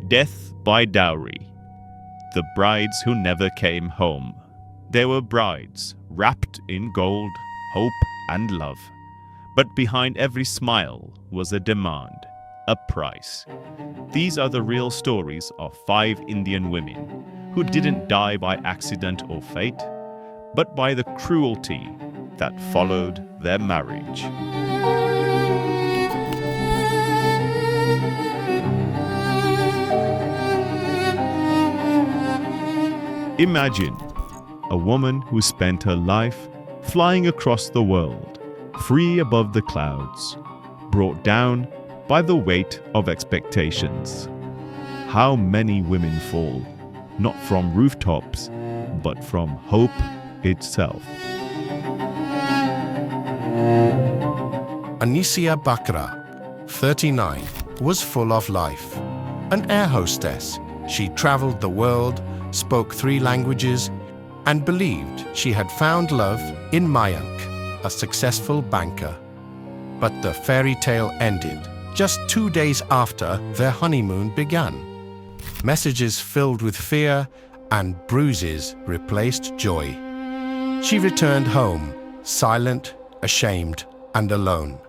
Death by Dowry. The brides who never came home. There were brides wrapped in gold, hope and love. But behind every smile was a demand, a price. These are the real stories of 5 Indian women who didn't die by accident or fate, but by the cruelty that followed their marriage. Imagine a woman who spent her life flying across the world, free above the clouds, brought down by the weight of expectations. How many women fall, not from rooftops, but from hope itself. Anisya Bakra, 39, was full of life. An air hostess, she traveled the world, spoke 3 languages, and believed she had found love in Mayank, a successful banker. But the fairy tale ended just 2 days after their honeymoon began. Messages filled with fear and bruises replaced joy. She returned home, silent, ashamed, and alone.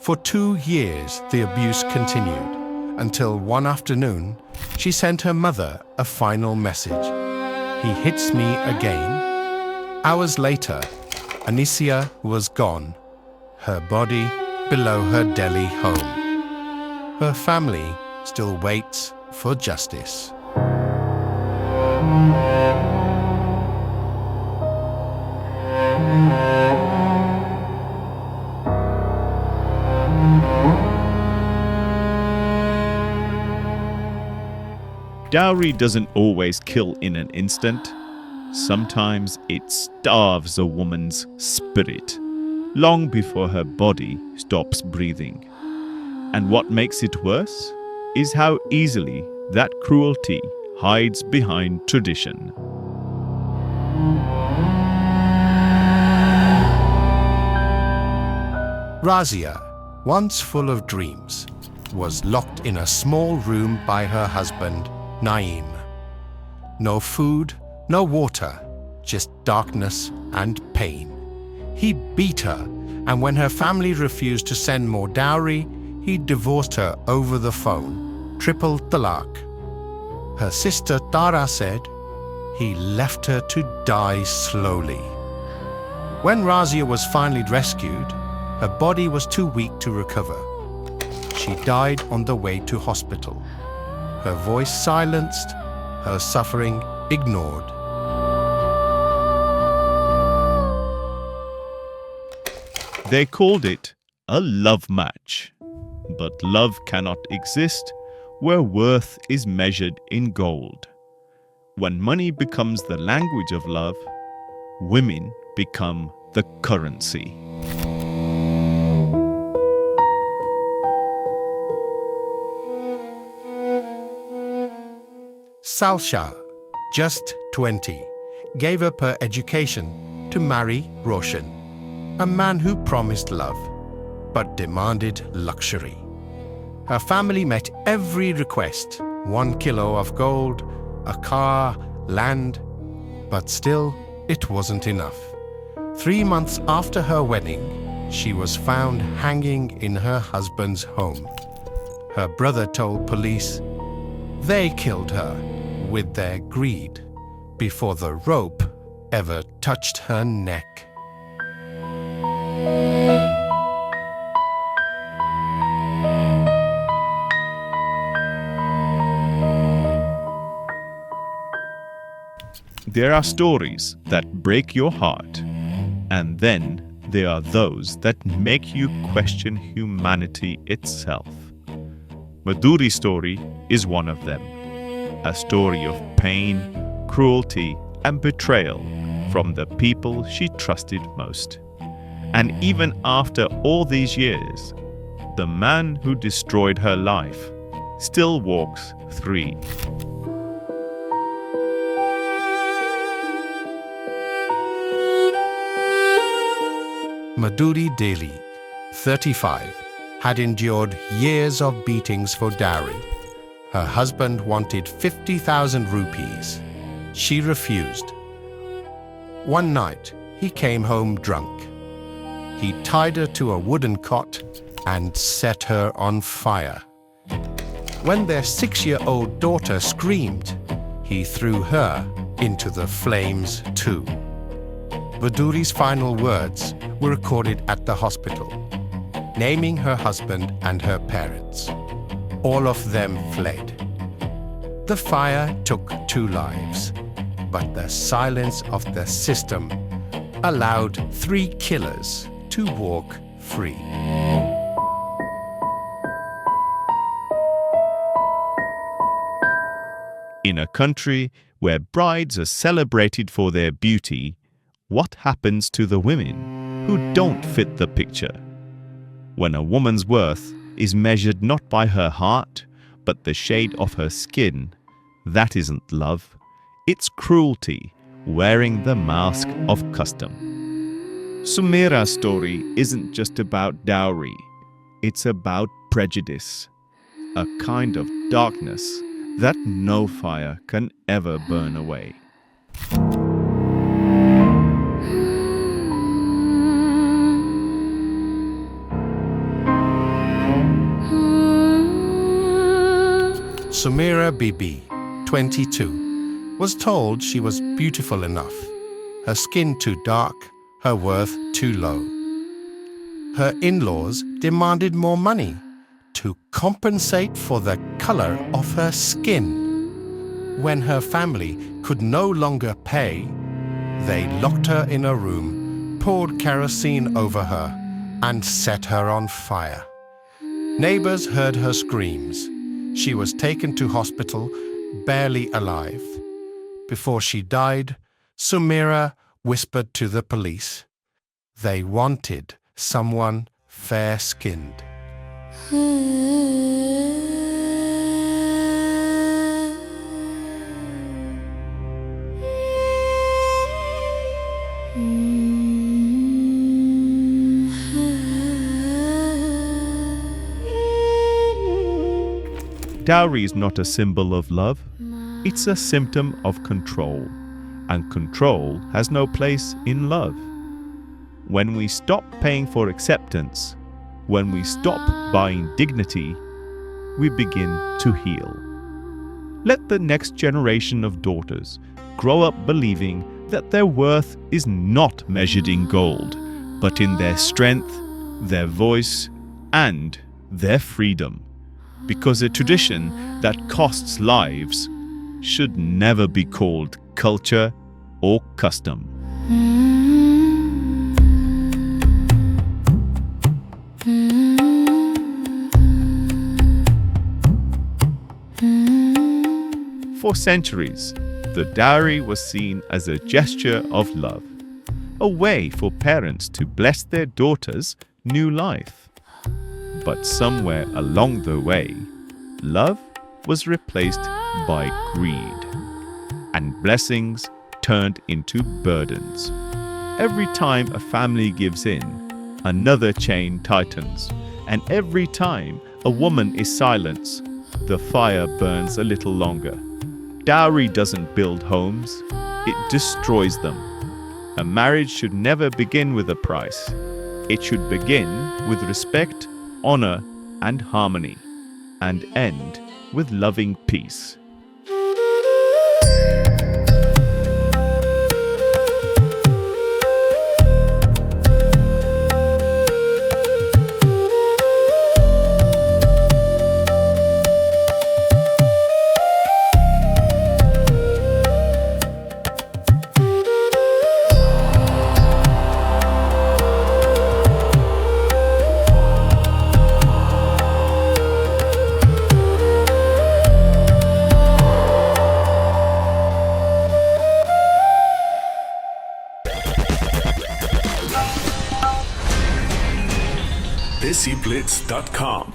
For 2 years, the abuse continued, until one afternoon, she sent her mother a final message. "He hits me again." Hours later, Anisya was gone, her body below her Delhi home. Her family still waits for justice. Dowry doesn't always kill in an instant. Sometimes it starves a woman's spirit long before her body stops breathing. And what makes it worse is how easily that cruelty hides behind tradition. Razia, once full of dreams, was locked in a small room by her husband, Naeem. No food, no water, just darkness and pain. He beat her, and when her family refused to send more dowry, he divorced her over the phone, triple talaq. Her sister Tara said he left her to die slowly. When Razia was finally rescued, her body was too weak to recover. She died on the way to hospital. Her voice silenced, her suffering ignored. They called it a love match. But love cannot exist where worth is measured in gold. When money becomes the language of love, women become the currency. Salsha, just 20, gave up her education to marry Roshan, a man who promised love but demanded luxury. Her family met every request: 1 kilo of gold, a car, land, but still it wasn't enough. 3 months after her wedding, she was found hanging in her husband's home. Her brother told police they killed her with their greed before the rope ever touched her neck. There are stories that break your heart, and then there are those that make you question humanity itself. Madhuri's story is one of them. A story of pain, cruelty, and betrayal from the people she trusted most. And even after all these years, the man who destroyed her life still walks free. Madhuri Deli, 35, had endured years of beatings for dowry. Her husband wanted 50,000 rupees. She refused. One night, he came home drunk. He tied her to a wooden cot and set her on fire. When their 6-year-old daughter screamed, he threw her into the flames too. Vaduri's final words were recorded at the hospital, naming her husband and her parents. All of them fled. The fire took 2 lives, but the silence of the system allowed 3 killers to walk free. In a country where brides are celebrated for their beauty, what happens to the women who don't fit the picture? When a woman's worth is measured not by her heart, but the shade of her skin, that isn't love. It's cruelty, wearing the mask of custom. Sumaira's story isn't just about dowry. It's about prejudice, a kind of darkness that no fire can ever burn away. Sumaira Bibi, 22, was told she was beautiful enough, her skin too dark, her worth too low. Her in-laws demanded more money to compensate for the color of her skin. When her family could no longer pay, they locked her in a room, poured kerosene over her, and set her on fire. Neighbors heard her screams. She was taken to hospital, barely alive. Before she died, Sumaira whispered to the police. They wanted someone fair-skinned. Dowry is not a symbol of love. It's a symptom of control. And control has no place in love. When we stop paying for acceptance, when we stop buying dignity, we begin to heal. Let the next generation of daughters grow up believing that their worth is not measured in gold, but in their strength, their voice, and their freedom. Because a tradition that costs lives should never be called culture or custom. For centuries, the dowry was seen as a gesture of love, a way for parents to bless their daughters' new life. But somewhere along the way, love was replaced by greed, and blessings turned into burdens. Every time a family gives in, another chain tightens, and every time a woman is silenced, the fire burns a little longer. Dowry doesn't build homes, it destroys them. A marriage should never begin with a price. It should begin with respect, honor, and harmony, and end with loving peace. DESIblitz.com